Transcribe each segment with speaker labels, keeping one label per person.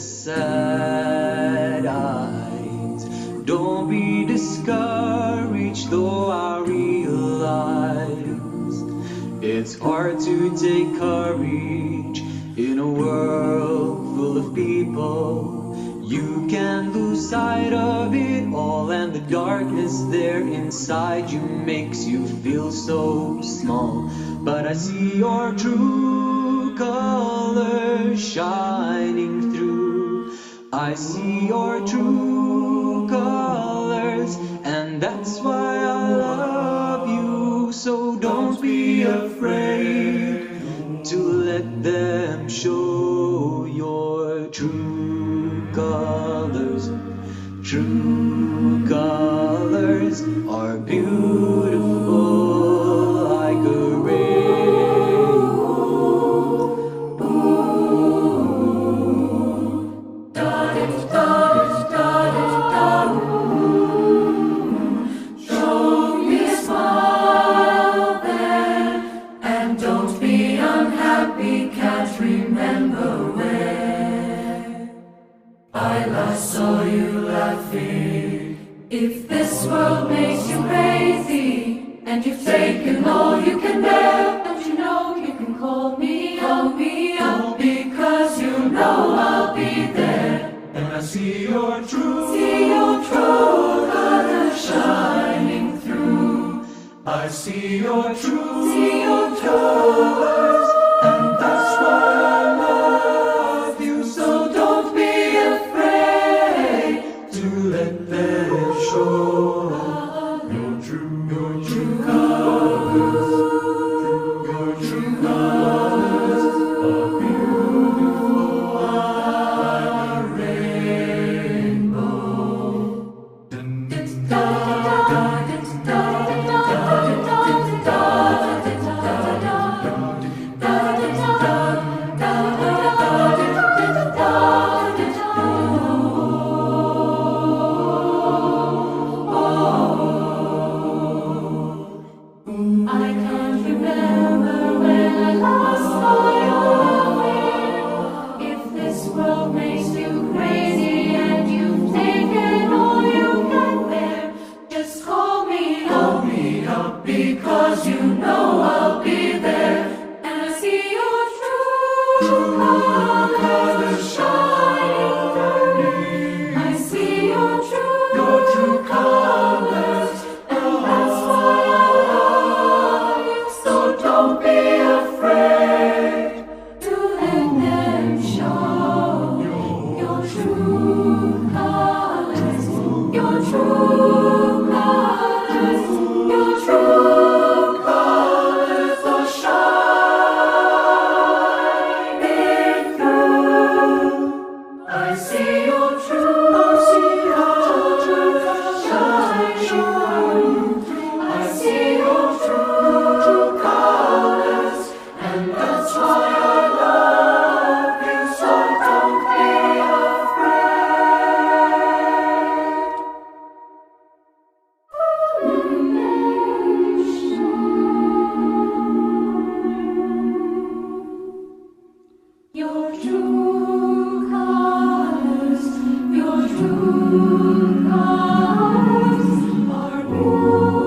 Speaker 1: Sad eyes, don't be discouraged, though I realize it's hard to take courage in a world full of people. You can lose sight of it all, and the darkness there inside you makes you feel so small. But I see your true colors shining through. I see your true colors, and that's why I love you. So don't be afraid to let them show your true colors. True colors are beautiful like a
Speaker 2: saw you laughing. If this world makes you crazy and you've taken all you can bear, don't you know you can call me up, because you know I'll be there.
Speaker 3: And I see your true
Speaker 2: colors shining through.
Speaker 3: I see your true
Speaker 2: colors,
Speaker 3: and that's why I love you.
Speaker 2: so don't be afraid
Speaker 3: to let them show your true colors. Your true colors are beautiful like a rainbow.
Speaker 2: I can't remember when I last saw you laughing. If this world makes you crazy and you've taken all you can bear, just call me up, because you know I'll be there. And I see your true colors shining through. I see your true colors, and that's why I love you. So don't be afraid to let them show your true colors. Your true colors. Your true colors are shining through. I see your true colors shining through. I see your true colors, and that's why I love you. So don't be afraid. Your true colors, your true colors are beautiful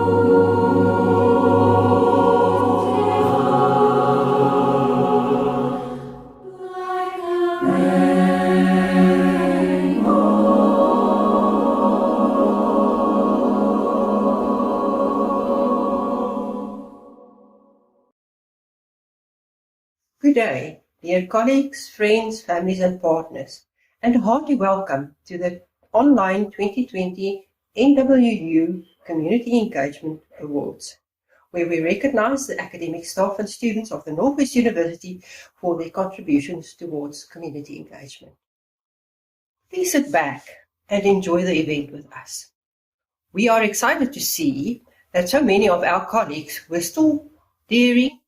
Speaker 2: like a rainbow.
Speaker 4: Good day, dear colleagues, friends, families and partners, and hearty welcome to the online 2020 NWU Community Engagement Awards, where we recognize the academic staff and students of the Northwest University for their contributions towards community engagement. Please sit back, and enjoy the event with us. We are excited to see that so many of our colleagues were still daring,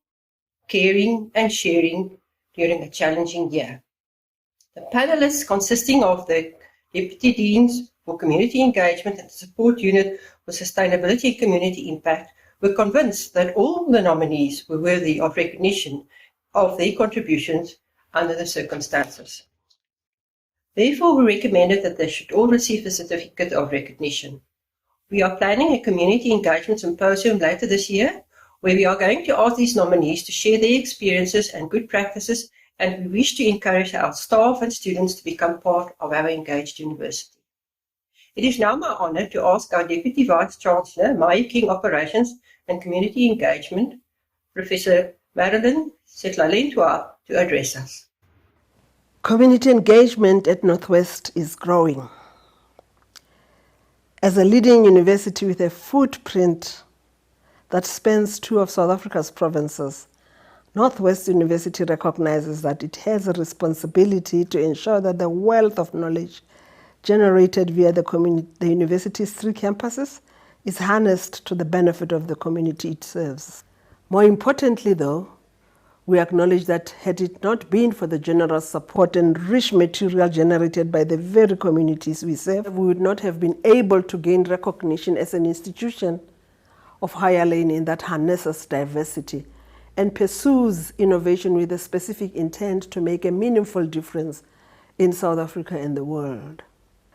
Speaker 4: caring, and sharing during a challenging year. The panelists, consisting of the Deputy Deans for Community Engagement and the Support Unit for Sustainability and Community Impact, were convinced that all the nominees were worthy of recognition of their contributions under the circumstances. Therefore, we recommended that they should all receive the certificate of recognition. We are planning a community engagement symposium later this year, where we are going to ask these nominees to share their experiences and good practices, and we wish to encourage our staff and students to become part of our engaged university. It is now my honour to ask our Deputy Vice-Chancellor, Maya King Operations and Community Engagement, Professor Marilyn Setlalentwa, to address us.
Speaker 5: Community engagement at Northwest is growing. As a leading university with a footprint that spans two of South Africa's provinces, Northwest University recognizes that it has a responsibility to ensure that the wealth of knowledge generated via the university's 3 campuses is harnessed to the benefit of the community it serves. More importantly, though, we acknowledge that had it not been for the generous support and rich material generated by the very communities we serve, we would not have been able to gain recognition as an institution of higher learning that harnesses diversity and pursues innovation with a specific intent to make a meaningful difference in South Africa and the world.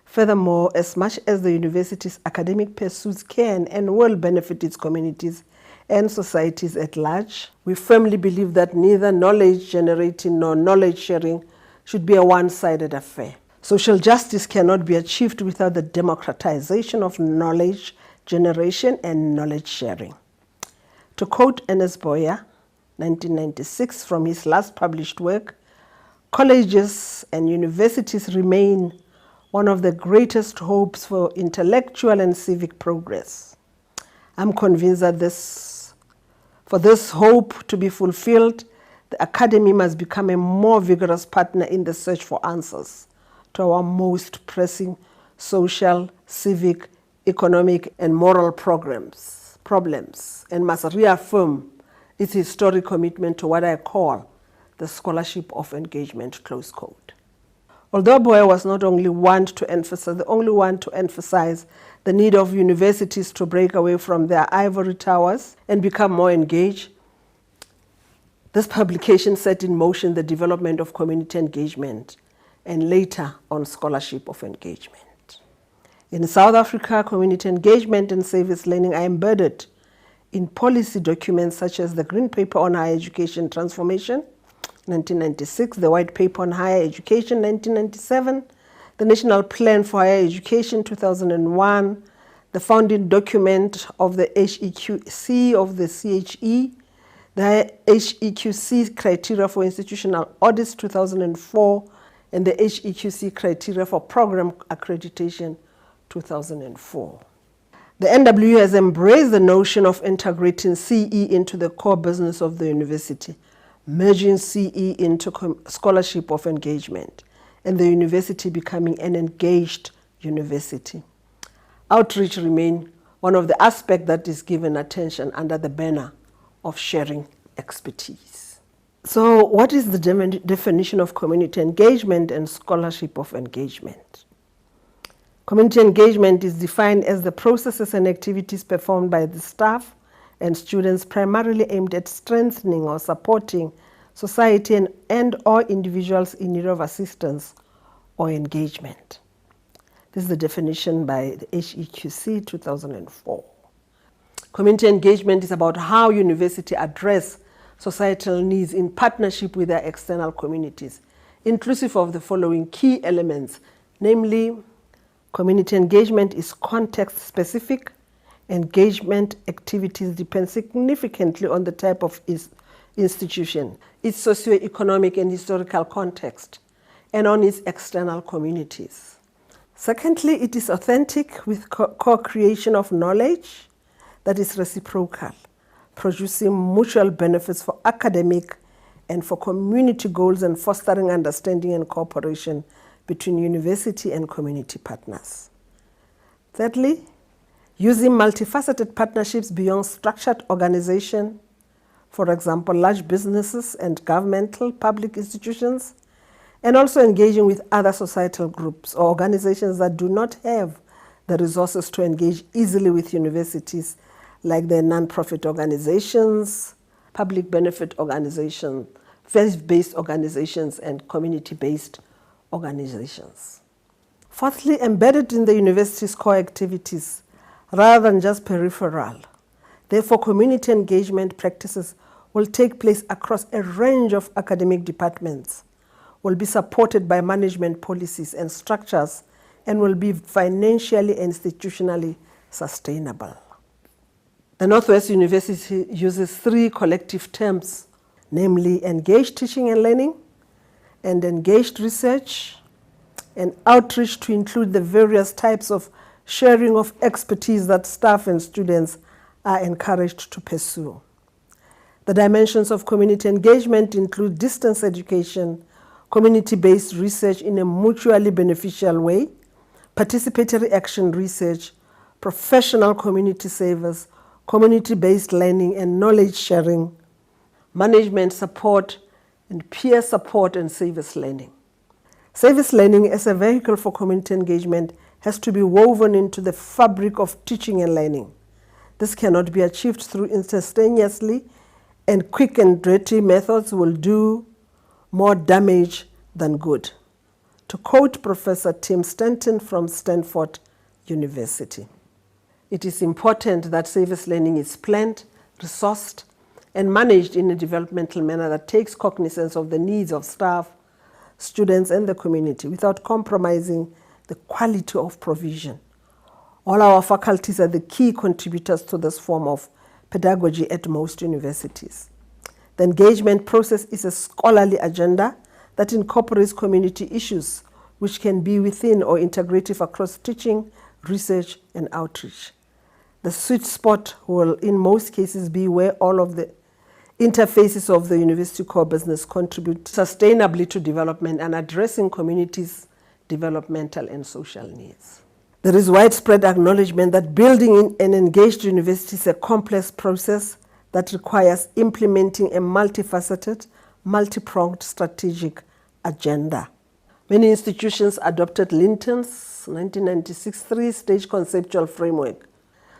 Speaker 5: Furthermore, as much as the university's academic pursuits can and will benefit its communities and societies at large, we firmly believe that neither knowledge generating nor knowledge sharing should be a one-sided affair. Social justice cannot be achieved without the democratization of knowledge generation and knowledge sharing. To quote Ernest Boyer, 1996, from his last published work, colleges and universities remain one of the greatest hopes for intellectual and civic progress. I'm convinced that for this hope to be fulfilled, the academy must become a more vigorous partner in the search for answers to our most pressing social, civic, economic, and moral problems, and must reaffirm its historic commitment to what I call the scholarship of engagement, close quote. Although Boyer was not only the only one to emphasize the need of universities to break away from their ivory towers and become more engaged, this publication set in motion the development of community engagement and later on scholarship of engagement. In South Africa, community engagement and service learning are embedded in policy documents such as the Green Paper on Higher Education Transformation, 1996, the White Paper on Higher Education, 1997, the National Plan for Higher Education, 2001, the founding document of the HEQC of the CHE, the HEQC Criteria for Institutional Audits, 2004, and the HEQC Criteria for Program Accreditation, 2004. The NWU has embraced the notion of integrating CE into the core business of the university, merging CE into scholarship of engagement, and the university becoming an engaged university. Outreach remains one of the aspects that is given attention under the banner of sharing expertise. So what is the definition of community engagement and scholarship of engagement? Community engagement is defined as the processes and activities performed by the staff and students primarily aimed at strengthening or supporting society and or individuals in need of assistance or engagement. This is the definition by the HEQC 2004. Community engagement is about how university address societal needs in partnership with their external communities, inclusive of the following key elements, namely, community engagement is context-specific. Engagement activities depend significantly on the type of institution, its socio-economic and historical context, and on its external communities. Secondly, it is authentic with co-creation of knowledge that is reciprocal, producing mutual benefits for academic and for community goals and fostering understanding and cooperation between university and community partners. Thirdly, using multifaceted partnerships beyond structured organization, for example, large businesses and governmental public institutions, and also engaging with other societal groups or organizations that do not have the resources to engage easily with universities, like the non-profit organizations, public benefit organizations, faith-based organizations, and community-based organizations. Fourthly, embedded in the university's core activities rather than just peripheral. Therefore, community engagement practices will take place across a range of academic departments, will be supported by management policies and structures, and will be financially and institutionally sustainable. The Northwest University uses three collective terms, namely engaged teaching and learning, and engaged research, and outreach, to include the various types of sharing of expertise that staff and students are encouraged to pursue. The dimensions of community engagement include distance education, community-based research in a mutually beneficial way, participatory action research, professional community service, community-based learning and knowledge sharing, management support, and peer support and service learning. Service learning as a vehicle for community engagement has to be woven into the fabric of teaching and learning. This cannot be achieved through instantaneously, and quick and dirty methods will do more damage than good. To quote Professor Tim Stanton from Stanford University, it is important that service learning is planned, resourced, and managed in a developmental manner that takes cognizance of the needs of staff, students, and the community without compromising the quality of provision. All our faculties are the key contributors to this form of pedagogy at most universities. The engagement process is a scholarly agenda that incorporates community issues, which can be within or integrative across teaching, research, and outreach. The sweet spot will in most cases be where all of the interfaces of the university core business contribute sustainably to development and addressing communities' developmental and social needs. There is widespread acknowledgement that building an engaged university is a complex process that requires implementing a multifaceted, multi-pronged strategic agenda. Many institutions adopted Linton's 1996 three-stage conceptual framework,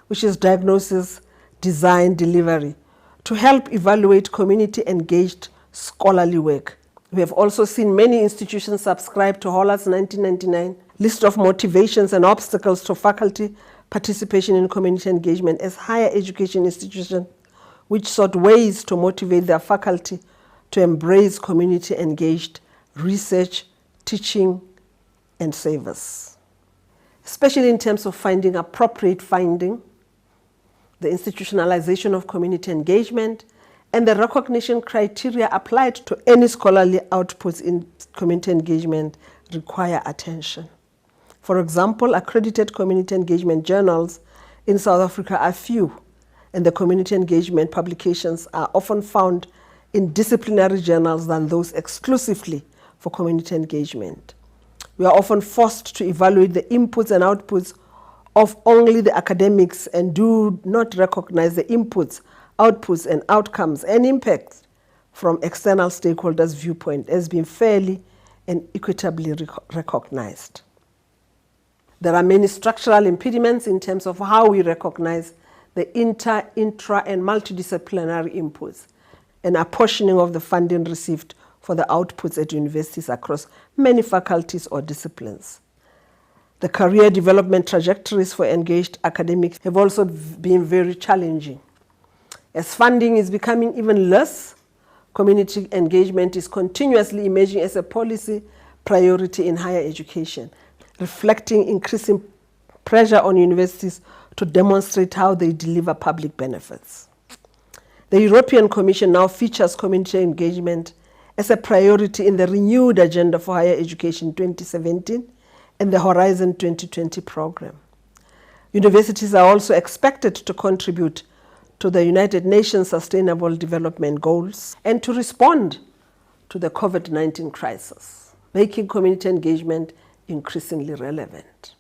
Speaker 5: which is diagnosis, design, delivery, to help evaluate community-engaged scholarly work. We have also seen many institutions subscribe to Holler's 1999 list of motivations and obstacles to faculty participation in community engagement as higher education institutions, which sought ways to motivate their faculty to embrace community-engaged research, teaching, and service. Especially in terms of finding appropriate funding, the institutionalization of community engagement, and the recognition criteria applied to any scholarly outputs in community engagement require attention. For example, accredited community engagement journals in South Africa are few, and the community engagement publications are often found in disciplinary journals than those exclusively for community engagement. We are often forced to evaluate the inputs and outputs of only the academics and do not recognize the inputs, outputs, and outcomes and impacts from external stakeholders' viewpoint as being fairly and equitably recognized. There are many structural impediments in terms of how we recognize the intra, and multidisciplinary inputs and apportioning of the funding received for the outputs at universities across many faculties or disciplines. The career development trajectories for engaged academics have also been very challenging. As funding is becoming even less, community engagement is continuously emerging as a policy priority in higher education, reflecting increasing pressure on universities to demonstrate how they deliver public benefits. The European Commission now features community engagement as a priority in the renewed Agenda for Higher Education 2017 and the Horizon 2020 program. Universities are also expected to contribute to the United Nations Sustainable Development Goals and to respond to the COVID-19 crisis. making community engagement increasingly relevant.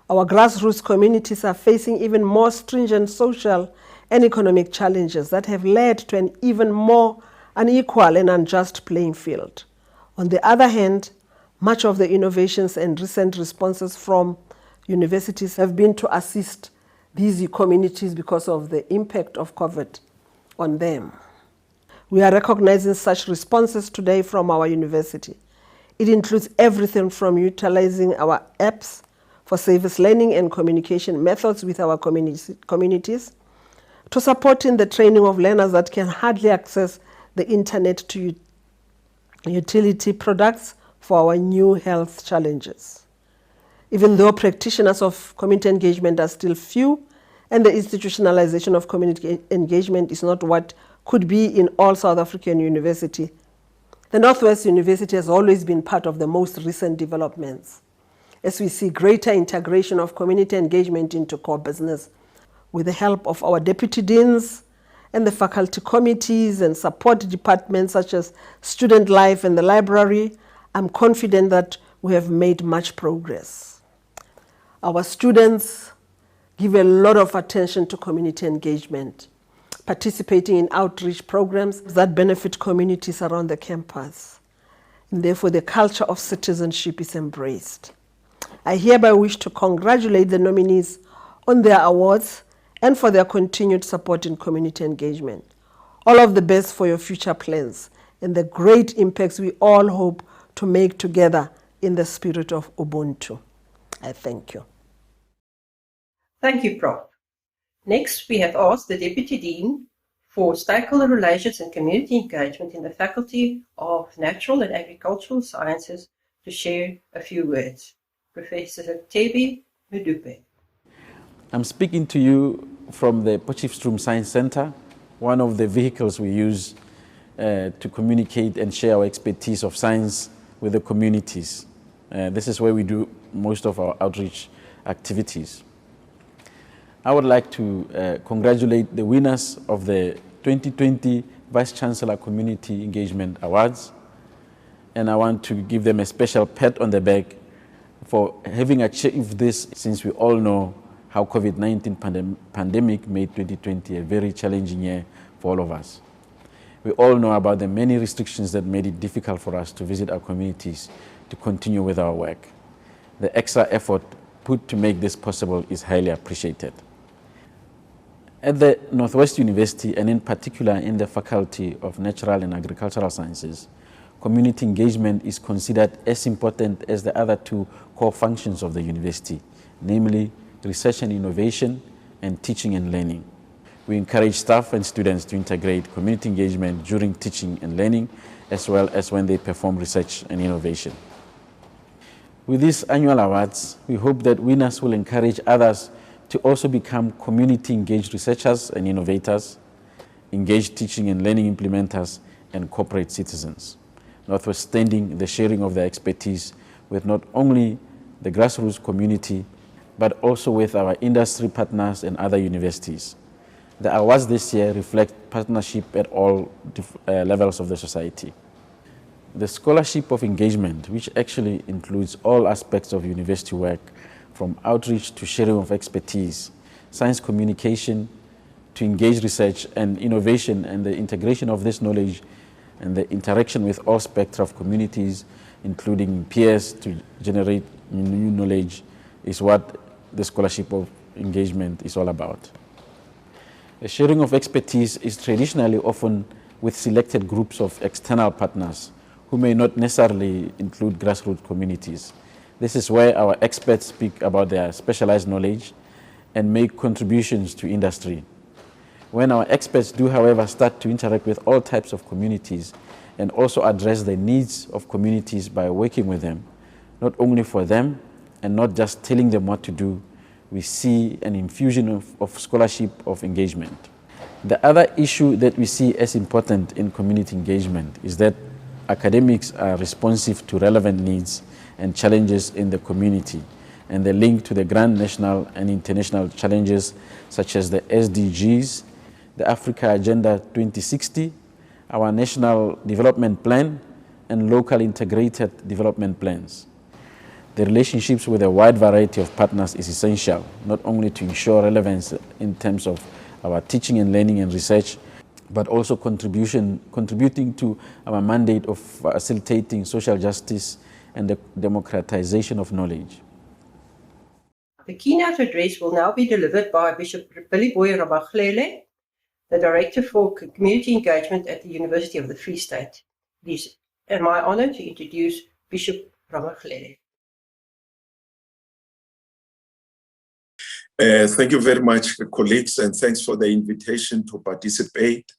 Speaker 5: Our grassroots communities are facing even more stringent social and economic challenges that have led to an even more unequal and unjust playing field. On the other hand, much of the innovations and recent responses from universities have been to assist these communities because of the impact of COVID on them. We are recognizing such responses today from our university. It includes everything from utilizing our apps for service learning and communication methods with our communities, to supporting the training of learners that can hardly access the internet to utility products for our new health challenges. Even though practitioners of community engagement are still few, and the institutionalization of community engagement is not what could be in all South African universities, the Northwest University has always been part of the most recent developments, as we see greater integration of community engagement into core business with the help of our deputy deans and the faculty committees and support departments such as student life and the library. I'm confident that we have made much progress. Our students give a lot of attention to community engagement, participating in outreach programs that benefit communities around the campus. And therefore, the culture of citizenship is embraced. I hereby wish to congratulate the nominees on their awards and for their continued support in community engagement. All of the best for your future plans and the great impacts we all hope to make together in the spirit of Ubuntu. I thank you.
Speaker 4: Thank you, Prof. Next, we have asked the Deputy Dean for Stakeholder Relations and Community Engagement in the Faculty of Natural and Agricultural Sciences to share a few words. Professor Tebi Mudupe.
Speaker 6: I'm speaking to you from the Potchefstroom Science Center, one of the vehicles we use to communicate and share our expertise of science with the communities. This is where we do most of our outreach activities. I would like to congratulate the winners of the 2020 Vice Chancellor Community Engagement Awards, and I want to give them a special pat on the back for having achieved this, since we all know how COVID-19 pandemic made 2020 a very challenging year for all of us. We all know about the many restrictions that made it difficult for us to visit our communities to continue with our work. The extra effort put to make this possible is highly appreciated. At the Northwest University, and in particular in the Faculty of Natural and Agricultural Sciences, community engagement is considered as important as the other two core functions of the university, namely research and innovation and teaching and learning. We encourage staff and students to integrate community engagement during teaching and learning, as well as when they perform research and innovation. With these annual awards, we hope that winners will encourage others to also become community-engaged researchers and innovators, engaged teaching and learning implementers, and corporate citizens, notwithstanding the sharing of their expertise with not only the grassroots community, but also with our industry partners and other universities. The awards this year reflect partnership at all levels of the society. The Scholarship of Engagement, which actually includes all aspects of university work, from outreach to sharing of expertise, science communication, to engage research and innovation, and the integration of this knowledge and the interaction with all spectra of communities, including peers, to generate new knowledge, is what the Scholarship of Engagement is all about. The sharing of expertise is traditionally often with selected groups of external partners who may not necessarily include grassroots communities. This is where our experts speak about their specialized knowledge and make contributions to industry. When our experts do, however, start to interact with all types of communities and also address the needs of communities by working with them, not only for them and not just telling them what to do, we see an infusion of scholarship of engagement. The other issue that we see as important in community engagement is that academics are responsive to relevant needs and challenges in the community, and the link to the grand national and international challenges such as the SDGs, the Africa Agenda 2060, our National Development Plan, and local integrated development plans. The relationships with a wide variety of partners is essential, not only to ensure relevance in terms of our teaching and learning and research, but also contributing to our mandate of facilitating social justice and the democratization of knowledge.
Speaker 4: The keynote address will now be delivered by Bishop Billy Boy Ramaglele, the Director for Community Engagement at the University of the Free State. It is my honor to introduce Bishop Ramaglele.
Speaker 7: Thank you very much, colleagues, and thanks for the invitation to participate.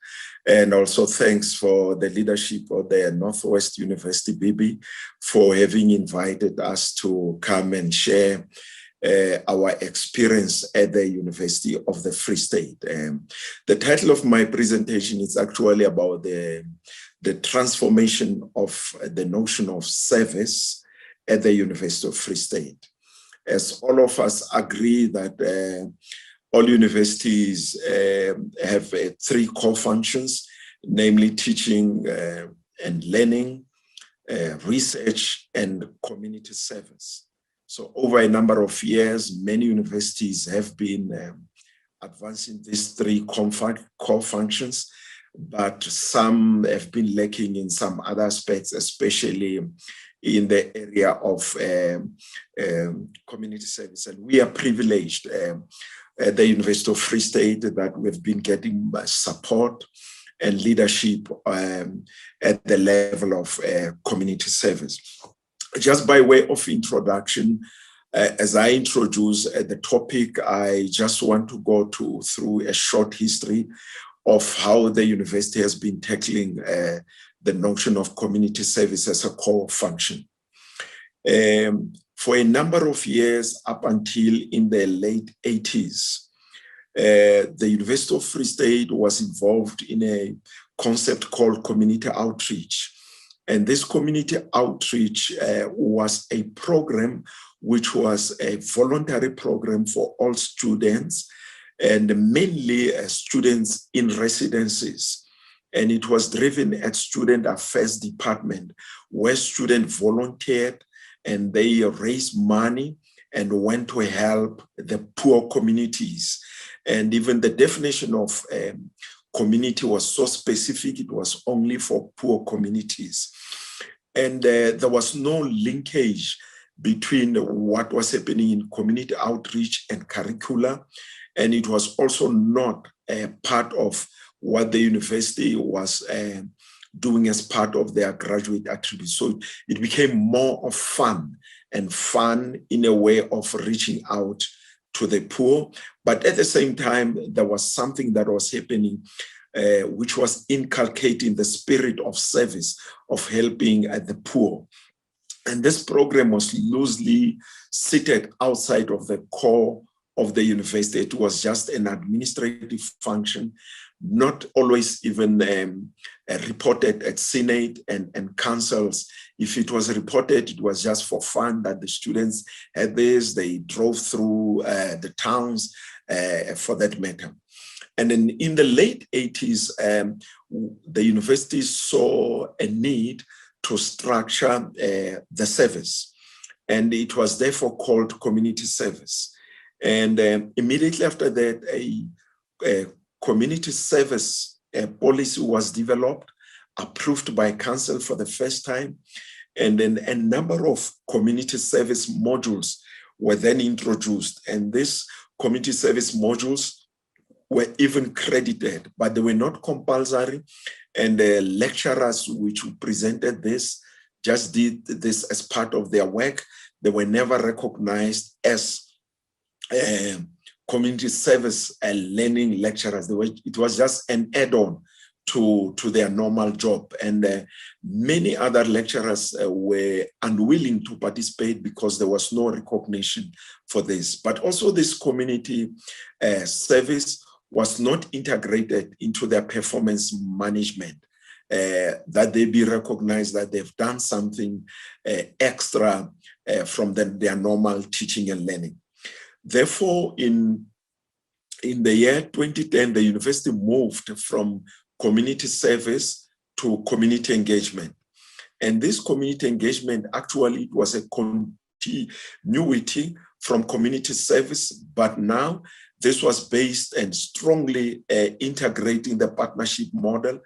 Speaker 7: And also thanks for the leadership of the Northwest University BB for having invited us to come and share our experience at the University of the Free State. The title of my presentation is actually about the transformation of the notion of service at the University of Free State. As all of us agree that all universities have three core functions, namely teaching and learning, research, and community service. So over a number of years, many universities have been advancing these three core functions, but some have been lacking in some other aspects, especially in the area of community service. And we are privileged at the University of Free State that we've been getting support and leadership at the level of community service. Just by way of introduction, as I introduce the topic, I just want to go through a short history of how the university has been tackling the notion of community service as a core function. For a number of years, up until in the late 80s, the University of Free State was involved in a concept called community outreach. And this community outreach was a program which was a voluntary program for all students, and mainly students in residencies. And it was driven at Student Affairs Department, where students volunteered and they raised money and went to help the poor communities. And even the definition of community was so specific, it was only for poor communities. And there was no linkage between what was happening in community outreach and curricula. And it was also not a part of what the university was doing as part of their graduate attributes. So it became more of fun, and fun in a way of reaching out to the poor. But at the same time, there was something that was happening which was inculcating the spirit of service, of helping the poor. And this program was loosely seated outside of the core of the university. It was just an administrative function, not always even reported at Senate and councils. If it was reported, it was just for fun that the students had this, they drove through the towns for that matter. And then in the late 80s, the university saw a need to structure the service. And it was therefore called community service. And immediately after that, a community service policy was developed, approved by council for the first time. And then a number of community service modules were then introduced. And these community service modules were even credited, but they were not compulsory. And the lecturers which presented this just did this as part of their work. They were never recognized as community service and learning lecturers. It was just an add-on to their normal job. And many other lecturers were unwilling to participate because there was no recognition for this. But also this community service was not integrated into their performance management, that they be recognized that they've done something extra from their normal teaching and learning. Therefore, in the year 2010, the university moved from community service to community engagement. And this community engagement, actually, it was a continuity from community service, but now this was based and strongly integrating the partnership model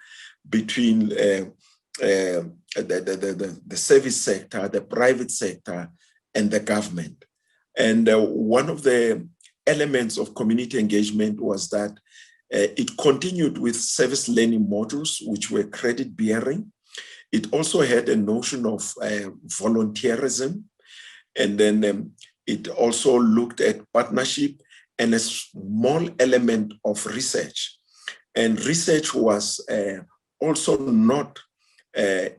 Speaker 7: between the service sector, the private sector, and the government. And one of the elements of community engagement was that it continued with service learning modules, which were credit bearing. It also had a notion of volunteerism. And then it also looked at partnership and a small element of research. And research was also not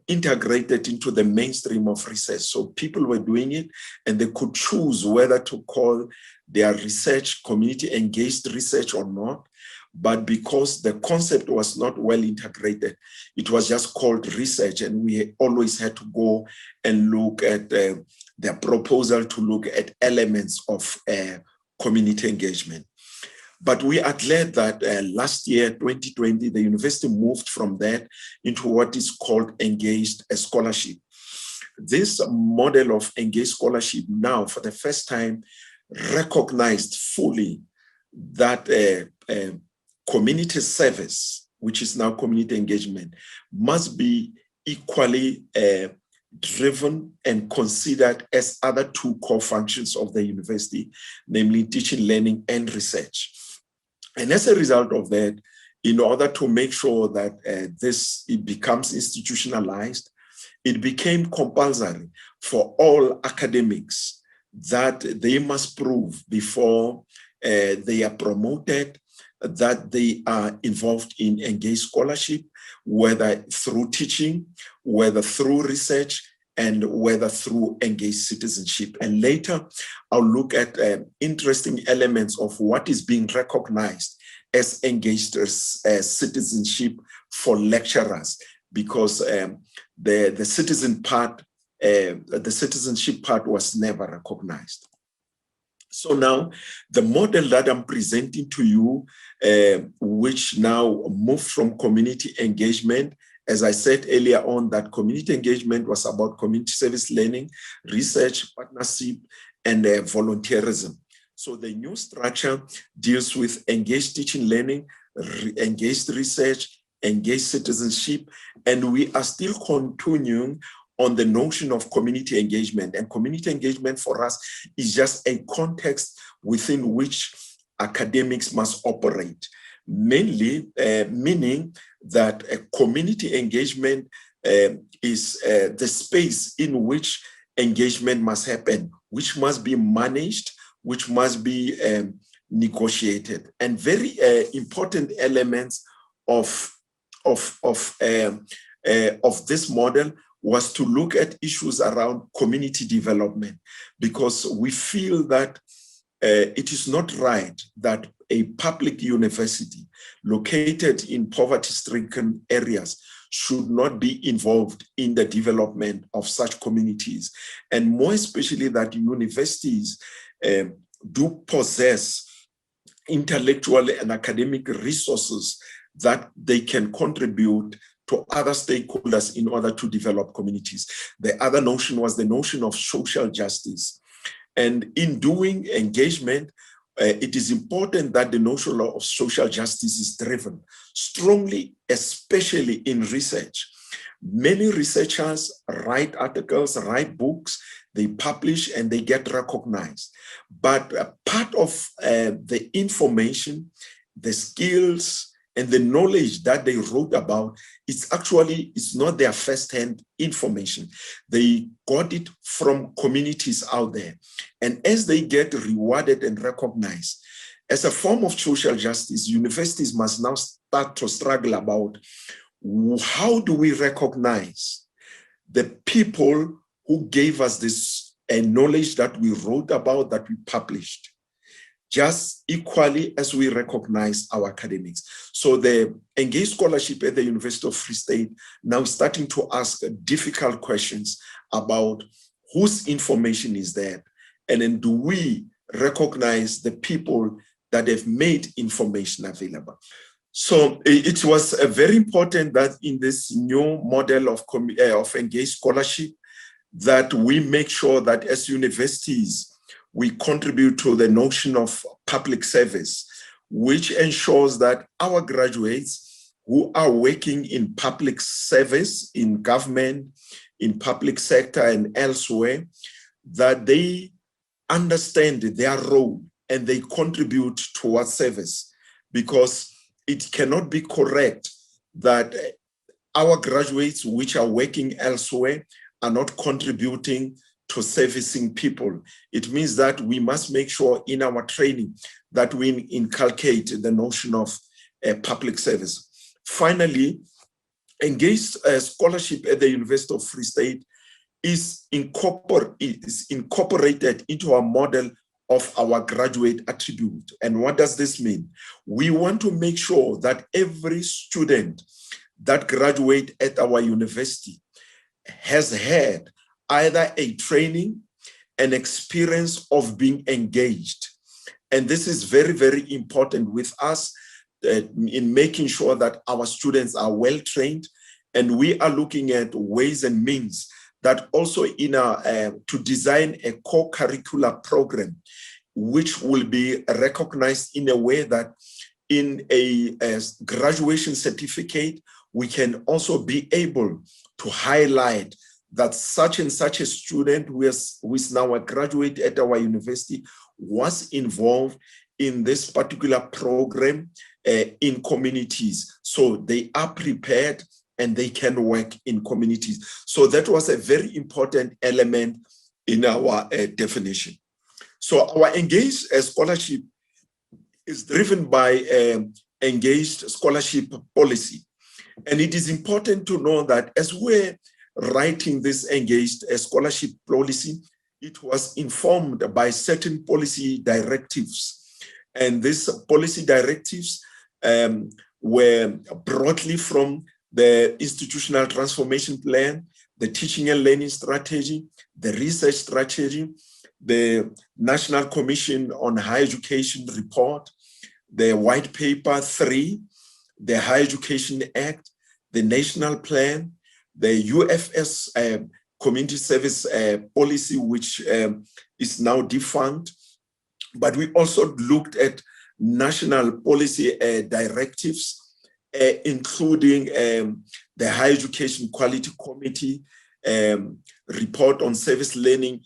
Speaker 7: integrated into the mainstream of research. So people were doing it and they could choose whether to call their research community engaged research or not. But because the concept was not well integrated, it was just called research, and we always had to go and look at the proposal to look at elements of community engagement. But we are glad that last year, 2020, the university moved from that into what is called engaged scholarship. This model of engaged scholarship now, for the first time, recognized fully that community service, which is now community engagement, must be equally driven and considered as other two core functions of the university, namely teaching, learning, and research. And as a result of that, in order to make sure that it becomes institutionalized, it became compulsory for all academics that they must prove before they are promoted that they are involved in engaged scholarship, whether through teaching, whether through research, and whether through engaged citizenship. And later, I'll look at interesting elements of what is being recognized as engaged citizenship for lecturers, because the citizenship part was never recognized. So now the model that I'm presenting to you, which now moved from community engagement, as I said earlier on, that community engagement was about community service learning, research, partnership, and volunteerism. So the new structure deals with engaged teaching, learning, engaged research, engaged citizenship, and we are still continuing on the notion of community engagement. And community engagement for us is just a context within which academics must operate. Mainly, meaning that a community engagement is the space in which engagement must happen, which must be managed, which must be negotiated. And very important elements of this model was to look at issues around community development, because we feel that it is not right that a public university located in poverty-stricken areas should not be involved in the development of such communities. And more especially that universities do possess intellectual and academic resources that they can contribute to other stakeholders in order to develop communities. The other notion was the notion of social justice. And in doing engagement, it is important that the notion of social justice is driven strongly, especially in research. Many researchers write articles, write books, they publish and they get recognized. But part of the information, the skills, and the knowledge that they wrote about, it's not their first-hand information. They got it from communities out there. And as they get rewarded and recognized, as a form of social justice, universities must now start to struggle about how do we recognize the people who gave us this knowledge that we wrote about, that we published, just equally as we recognize our academics. So the engaged scholarship at the University of Free State now starting to ask difficult questions about whose information is that, and then do we recognize the people that have made information available. So it was very important that in this new model of engaged scholarship, that we make sure that as universities, we contribute to the notion of public service, which ensures that our graduates who are working in public service, in government, in public sector and elsewhere, that they understand their role and they contribute towards service, because it cannot be correct that our graduates which are working elsewhere are not contributing to servicing people. It means that we must make sure in our training that we inculcate the notion of public service. Finally, engaged scholarship at the University of Free State is incorporated into our model of our graduate attribute. And what does this mean? We want to make sure that every student that graduates at our university has had either a training, an experience of being engaged. And this is very, very important with us in making sure that our students are well trained. And we are looking at ways and means that also to design a co-curricular program, which will be recognized in a way that in a graduation certificate, we can also be able to highlight that such and such a student who is now a graduate at our university was involved in this particular program in communities. So they are prepared and they can work in communities. So that was a very important element in our definition. So our engaged scholarship is driven by engaged scholarship policy. And it is important to know that as we're writing this engaged scholarship policy, it was informed by certain policy directives. And these policy directives were broadly from the institutional transformation plan, the teaching and learning strategy, the research strategy, the National Commission on Higher Education report, the White Paper 3, the Higher Education Act, the National Plan, the UFS Community Service Policy, which is now defunct. But we also looked at national policy directives, including the Higher Education Quality Committee report on service learning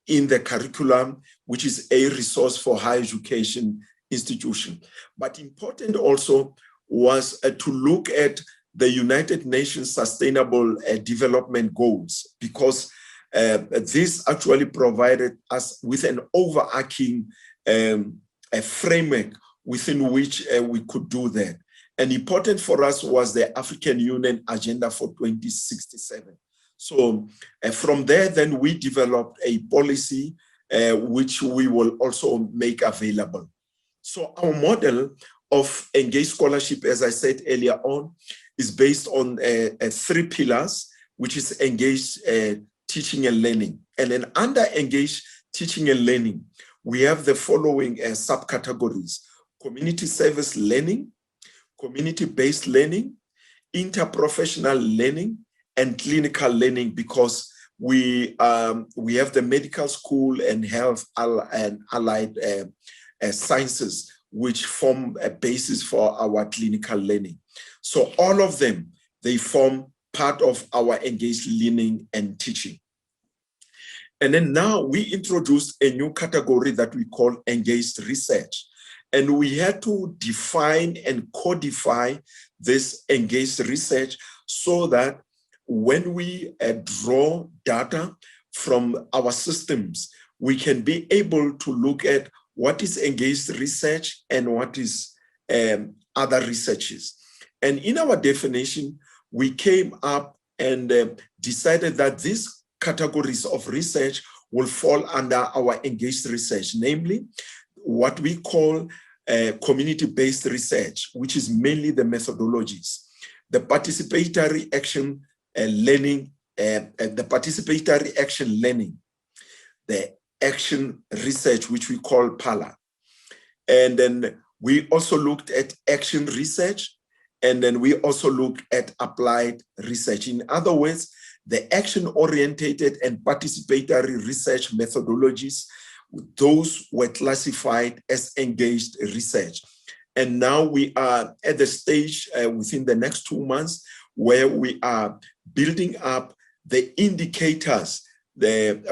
Speaker 7: in the curriculum, which is a resource for higher education institution. But important also was to look at the United Nations Sustainable Development Goals, because this actually provided us with an overarching a framework within which we could do that. And important for us was the African Union Agenda for 2067. So from there, then we developed a policy which we will also make available. So our model of engaged scholarship, as I said earlier on, is based on 3 pillars, which is engaged teaching and learning. And then under engaged teaching and learning, we have the following subcategories: community service learning, community-based learning, interprofessional learning, and clinical learning, because we have the medical school and health and allied sciences, which form a basis for our clinical learning. So all of them, they form part of our engaged learning and teaching. And then now we introduced a new category that we call engaged research. And we had to define and codify this engaged research so that when we draw data from our systems, we can be able to look at what is engaged research and what is other researches. And in our definition, we came up and decided that these categories of research will fall under our engaged research, namely what we call community-based research, which is mainly the methodologies, the participatory action learning, the participatory action learning, the action research, which we call PALA. And then We also looked at action research, and then we also looked at applied research. In other words, the action-oriented and participatory research methodologies, those were classified as engaged research. And now we are at the stage within the next 2 months where we are building up the indicators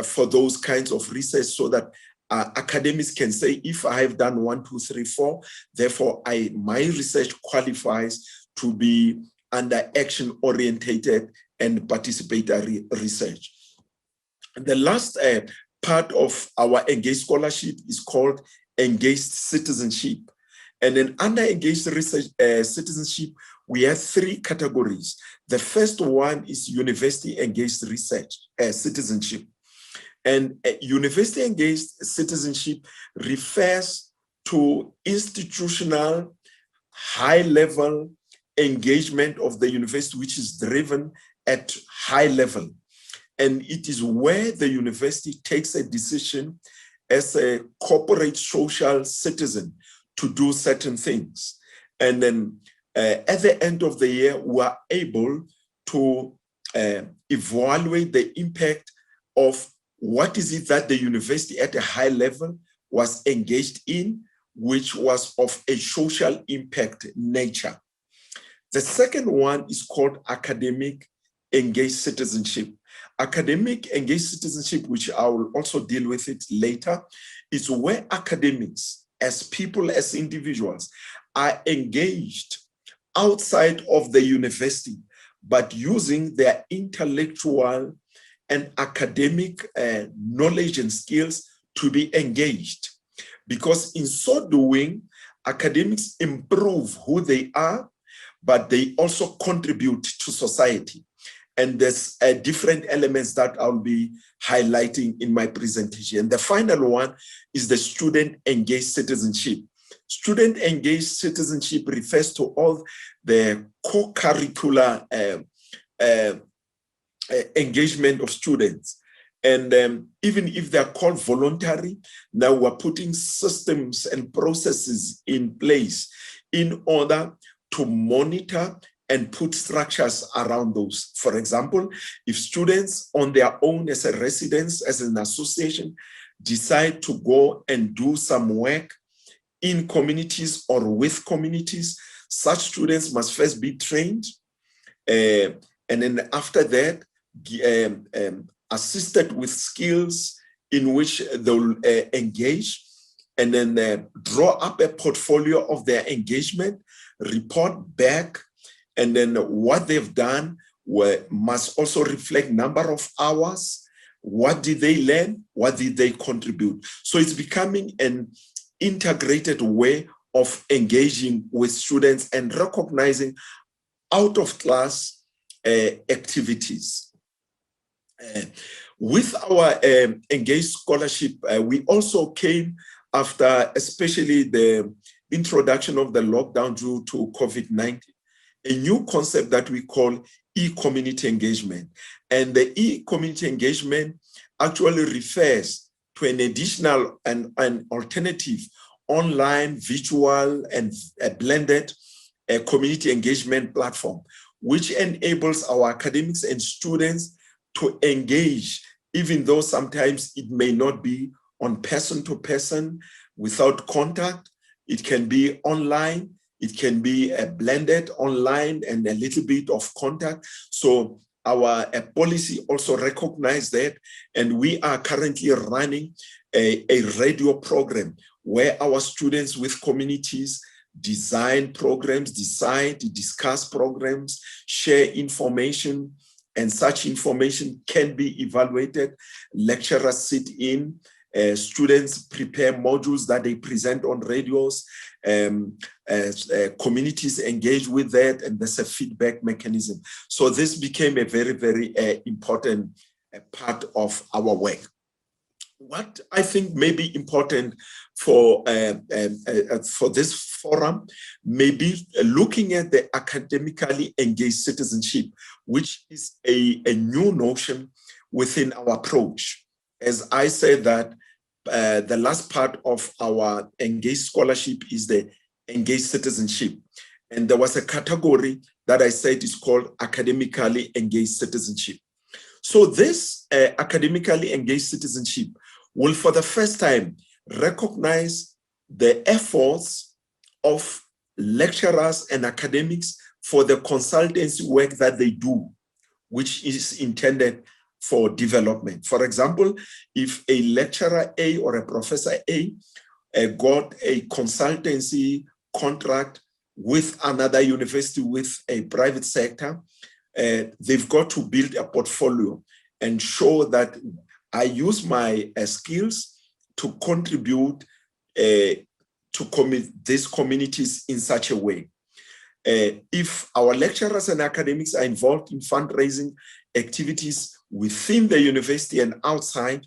Speaker 7: for those kinds of research, so that academics can say, if I have done 1, 2, 3, 4, therefore my research qualifies to be under action-oriented and participatory research. The last part of our engaged scholarship is called engaged citizenship. And then under engaged research citizenship, we have 3 categories. The first one is university engaged research citizenship. And university engaged citizenship refers to institutional high-level engagement of the university, which is driven at high level. And it is where the university takes a decision as a corporate social citizen to do certain things. And then at the end of the year, we are able to evaluate the impact of what is it that the university at a high level was engaged in, which was of a social impact nature. The second one is called academic engaged citizenship. Academic engaged citizenship, which I will also deal with it later, is where academics, as people, as individuals, are engaged outside of the university, but using their intellectual and academic knowledge and skills to be engaged. Because in so doing, academics improve who they are, but they also contribute to society. And there's different elements that I'll be highlighting in my presentation. And the final one is the student engaged citizenship. Student engaged citizenship refers to all the co-curricular engagement of students. And even if they're called voluntary, now we're putting systems and processes in place in order to monitor and put structures around those. For example, if students on their own as a residence, as an association, decide to go and do some work in communities or with communities, such students must first be trained. And then after that, assisted with skills in which they'll engage, and then draw up a portfolio of their engagement, report back, and then what they've done must also reflect number of hours. What did they learn? What did they contribute? So it's becoming an integrated way of engaging with students and recognizing out of class activities. With our engaged scholarship, we also came after, especially the introduction of the lockdown due to COVID-19, a new concept that we call e-community engagement. And the e-community engagement actually refers to an additional and an alternative online, virtual, and blended community engagement platform, which enables our academics and students to engage, even though sometimes it may not be on person-to-person without contact. It can be online. It can be blended online and a little bit of contact. So our policy also recognized that, and we are currently running a radio program where our students with communities design programs, discuss programs, share information, and such information can be evaluated. Lecturers sit in, students prepare modules that they present on radios, communities engage with that, and there's a feedback mechanism. So this became a very, very important part of our work. What I think may be important for this forum may be looking at the academically engaged citizenship, which is a new notion within our approach. As I said that the last part of our engaged scholarship is the engaged citizenship. And there was a category that I said is called academically engaged citizenship. So this academically engaged citizenship will for the first time recognize the efforts of lecturers and academics for the consultancy work that they do, which is intended for development. For example, if a lecturer A or a professor A got a consultancy contract with another university, with a private sector, they've got to build a portfolio and show that I use my skills to contribute to these communities in such a way. If our lecturers and academics are involved in fundraising activities within the university and outside,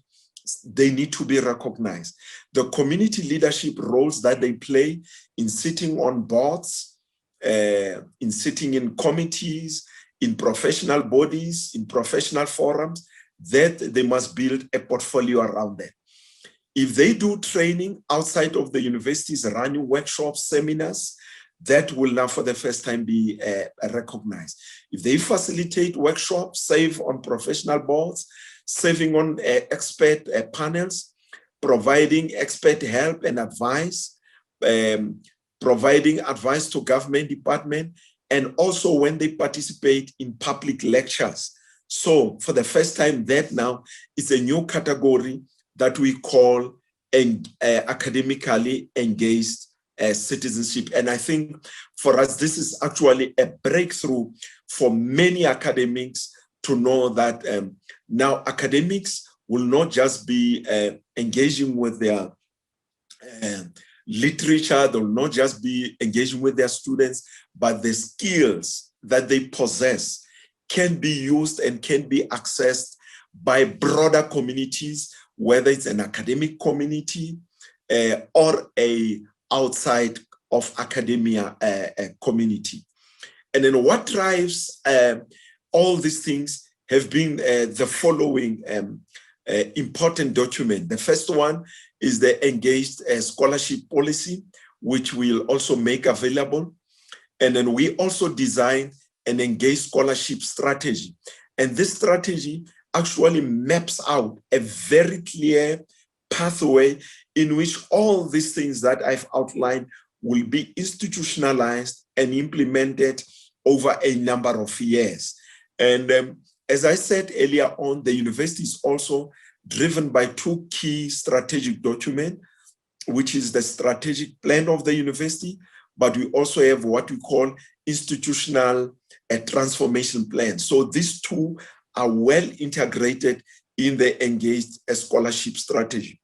Speaker 7: they need to be recognized. The community leadership roles that they play in sitting on boards, in sitting in committees, in professional bodies, in professional forums, that they must build a portfolio around them. If they do training outside of the universities, running workshops, seminars, that will now for the first time be recognized. If they facilitate workshops, serve on professional boards, serving on expert panels, providing expert help and advice, providing advice to government department, and also when they participate in public lectures. So for the first time, that now is a new category that we call academically engaged citizenship. And I think for us, this is actually a breakthrough for many academics to know that now academics will not just be engaging with their literature, they will not just be engaging with their students, but the skills that they possess can be used and can be accessed by broader communities, whether it's an academic community or a outside of academia community. And then what drives all these things have been the following important document. The first one is the engaged scholarship policy, which we'll also make available. And then we also design an engaged scholarship strategy. And this strategy actually maps out a very clear pathway in which all these things that I've outlined will be institutionalized and implemented over a number of years. And as I said earlier on, the university is also driven by two key strategic documents, which is the strategic plan of the university, but we also have what we call institutional transformation plan. So these two are well integrated in the engaged scholarship strategy.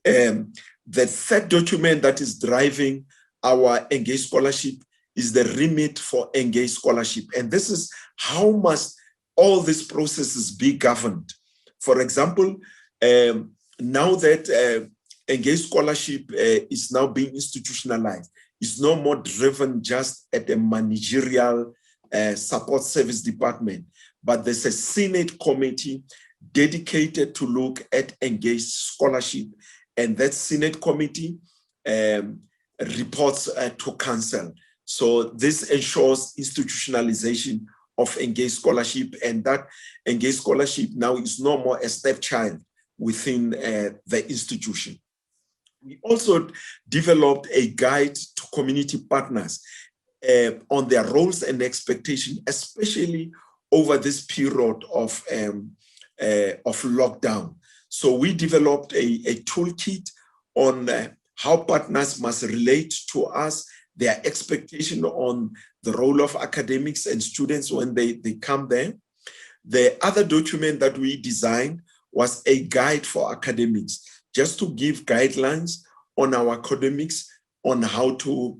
Speaker 7: The third document that is driving our engaged scholarship is the remit for engaged scholarship. And this is how must all these processes be governed. For example, now that engaged scholarship is now being institutionalized, it's no more driven just at a managerial support service department, but there's a Senate committee dedicated to look at engaged scholarship. And that Senate committee reports to council. So this ensures institutionalization of engaged scholarship, and that engaged scholarship now is no more a stepchild within the institution. We also developed a guide to community partners on their roles and expectations, especially over this period of lockdown. So we developed a toolkit on how partners must relate to us, their expectation on the role of academics and students when they come there. The other document that we designed was a guide for academics, just to give guidelines on our academics on how to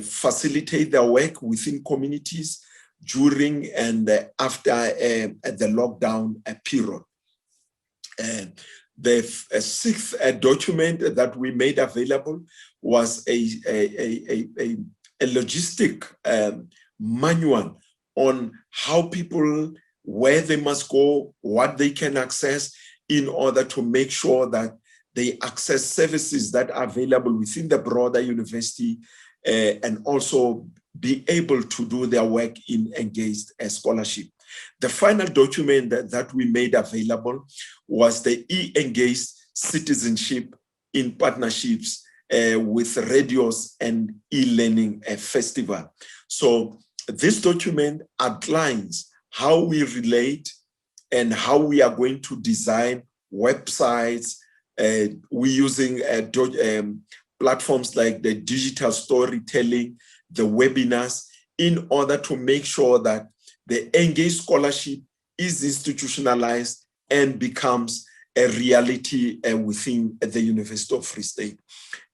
Speaker 7: facilitate their work within communities during and after the lockdown period. The sixth document that we made available was a logistic manual on how people, where they must go, what they can access in order to make sure that they access services that are available within the broader university and also be able to do their work in engaged scholarship. The final document that we made available was the e-engaged citizenship in partnerships with radios and e-learning festival. So this document outlines how we relate and how we are going to design websites. We're using platforms like the digital storytelling, the webinars, in order to make sure that the engaged scholarship is institutionalized and becomes a reality within the University of Free State.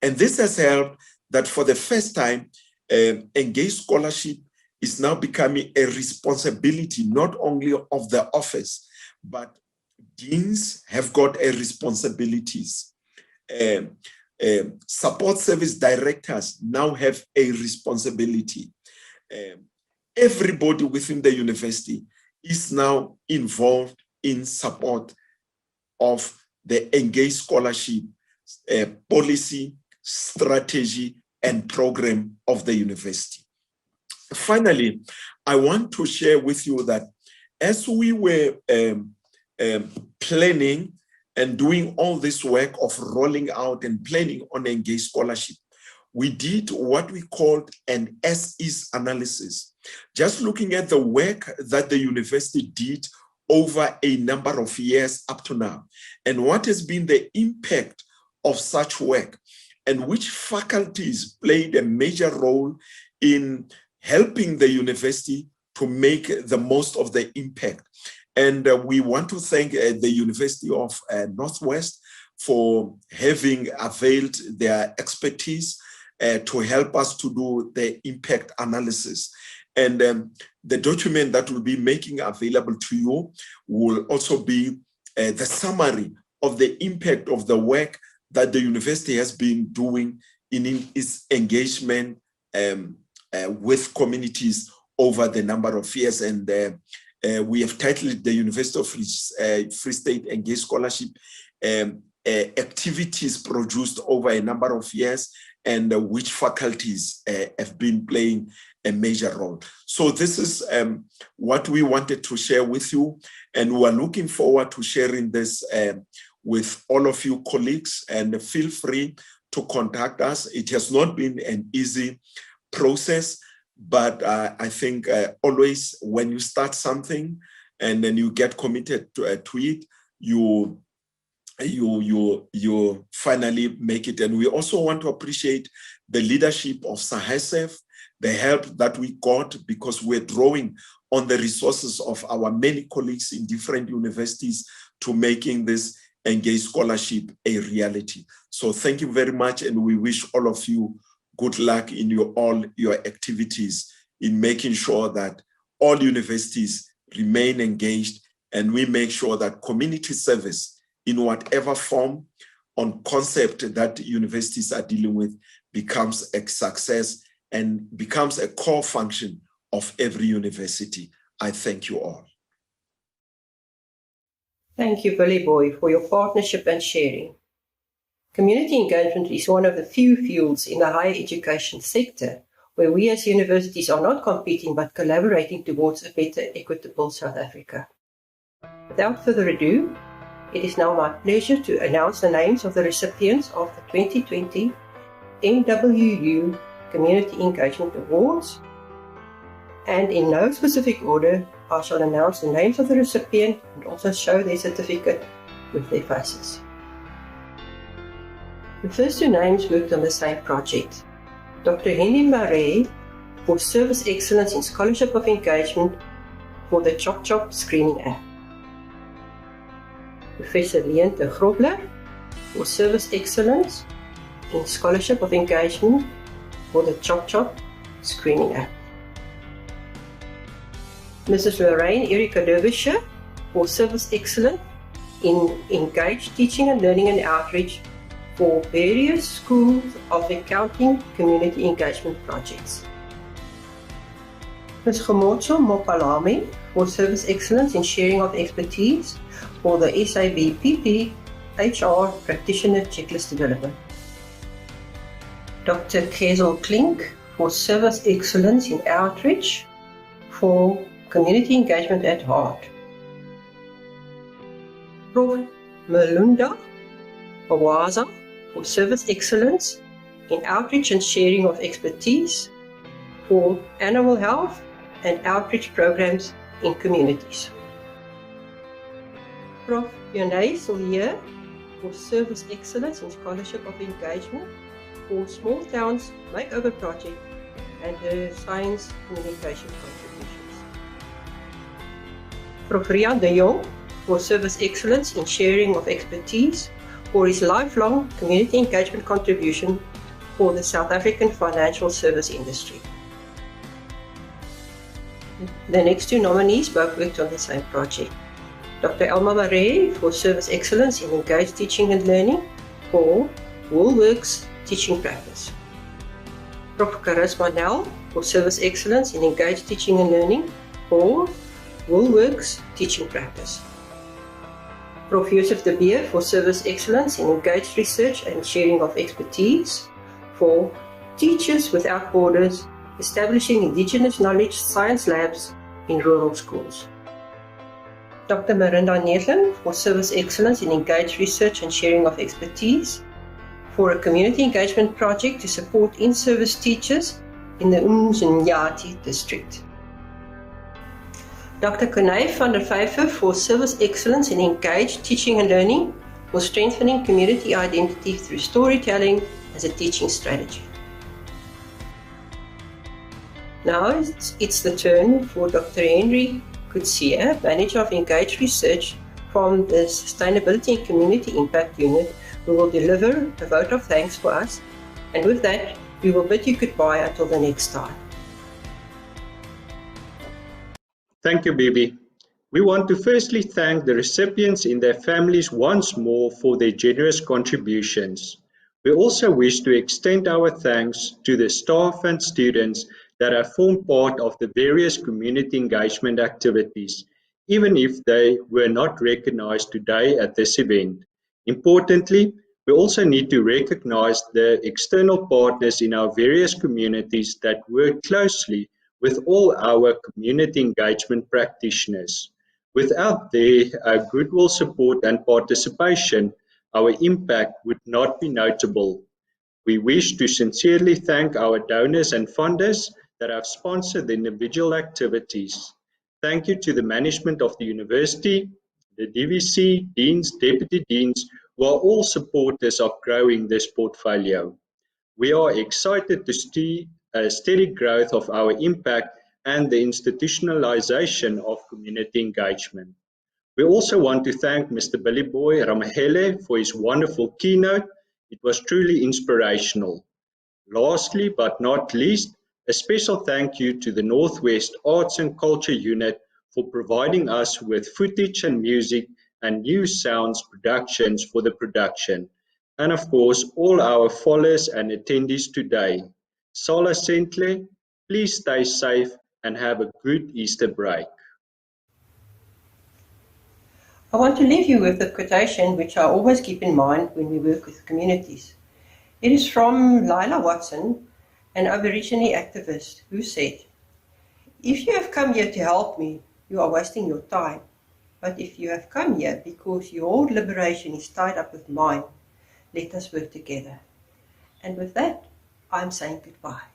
Speaker 7: And this has helped that for the first time, engaged scholarship is now becoming a responsibility not only of the office, but deans have got a responsibilities. Support service directors now have a responsibility. Everybody within the university is now involved in support of the engaged scholarship policy, strategy, and program of the university. Finally, I want to share with you that as we were planning and doing all this work of rolling out and planning on engaged scholarship, we did what we called an as-is analysis, just looking at the work that the university did over a number of years up to now, and what has been the impact of such work, and which faculties played a major role in helping the university to make the most of the impact. And we want to thank the University of Northwest for having availed their expertise to help us to do the impact analysis. And the document that we'll be making available to you will also be the summary of the impact of the work that the university has been doing in its engagement with communities over the number of years. And we have titled the University of Free State Engaged Scholarship activities produced over a number of years, and which faculties have been playing a major role. So this is what we wanted to share with you, and we are looking forward to sharing this with all of you colleagues, and feel free to contact us. It has not been an easy process, but I think always when you start something and then you get committed to it, you finally make it. And we also want to appreciate the leadership of SAHSF, the help that we got, because we're drawing on the resources of our many colleagues in different universities to making this engaged scholarship a reality. So thank you very much, and we wish all of you good luck in all your activities in making sure that all universities remain engaged, and we make sure that community service in whatever form on concept that universities are dealing with becomes a success and becomes a core function of every university. I thank you all.
Speaker 4: Thank you, Billy Boy, for your partnership and sharing. Community engagement is one of the few fields in the higher education sector where we as universities are not competing but collaborating towards a better, equitable South Africa. Without further ado, it is now my pleasure to announce the names of the recipients of the 2020 NWU Community Engagement Awards, and in no specific order, I shall announce the names of the recipient and also show their certificate with their faces. The first two names worked on the same project. Dr. Henry Marais for Service Excellence in Scholarship of Engagement for the Chop Chop Screening app. Professor Leonte Grobler for Service Excellence in Scholarship of Engagement for the Chop Chop Screening app. Mrs. Lorraine Erika Derbyshire for Service Excellence in Engaged Teaching and Learning and Outreach for various schools of accounting community engagement projects. Ms. Gomotso Mopalame for Service Excellence in Sharing of Expertise for the SABPP HR Practitioner Checklist Development. Dr. Kezel Klink for Service Excellence in Outreach for Community Engagement at Heart. Prof. Melunda Bawaza for Service Excellence in Outreach and Sharing of Expertise for Animal Health and Outreach Programs in Communities. Prof. Yonay Sillier for Service Excellence in Scholarship of Engagement for Small Towns Makeover Project and her Science Communication contributions. Prof. Rian de Jong for Service Excellence in Sharing of Expertise for his lifelong community engagement contribution for the South African financial service industry. The next two nominees both worked on the same project. Dr. Elma Maree for Service Excellence in Engaged Teaching and Learning for Woolworks Teaching Practice. Prof. Karis Manel for Service Excellence in Engaged Teaching and Learning for Woolworks Teaching Practice. Prof. Joseph de Beer for Service Excellence in Engaged Research and Sharing of Expertise for Teachers Without Borders, Establishing Indigenous Knowledge Science Labs in Rural Schools. Dr. Marinda Neethling for Service Excellence in Engaged Research and Sharing of Expertise for a community engagement project to support in-service teachers in the Umzinyathi district. Dr. Kunay van der Vyver for Service Excellence in Engaged Teaching and Learning for strengthening community identity through storytelling as a teaching strategy. Now it's the turn for Dr. Henry Kutsia, Manager of Engaged Research from the Sustainability and Community Impact Unit, who will deliver a vote of thanks for us. And with that, we will bid you goodbye until the next time.
Speaker 8: Thank you, Bibi. We want to firstly thank the recipients and their families once more for their generous contributions. We also wish to extend our thanks to the staff and students that have formed part of the various community engagement activities, even if they were not recognized today at this event. Importantly, we also need to recognize the external partners in our various communities that work closely with all our community engagement practitioners. Without their goodwill, support and participation, our impact would not be notable. We wish to sincerely thank our donors and funders that have sponsored the individual activities. Thank you to the management of the university, the DVC, deans, deputy deans, who are all supporters of growing this portfolio. We are excited to see a steady growth of our impact and the institutionalization of community engagement. We also want to thank Mr. Billy Boy Ramahele for his wonderful keynote. It was truly inspirational. Lastly, but not least, a special thank you to the Northwest Arts and Culture Unit for providing us with footage and music and new sounds productions for the production. And of course, all our followers and attendees today. Sala Sentle, please stay safe and have a good Easter break.
Speaker 4: I want to leave you with a quotation which I always keep in mind when we work with communities. It is from Lila Watson, an Aborigine activist, who said, "If you have come here to help me, you are wasting your time. But if you have come here because your liberation is tied up with mine, let us work together." And with that, I'm saying goodbye.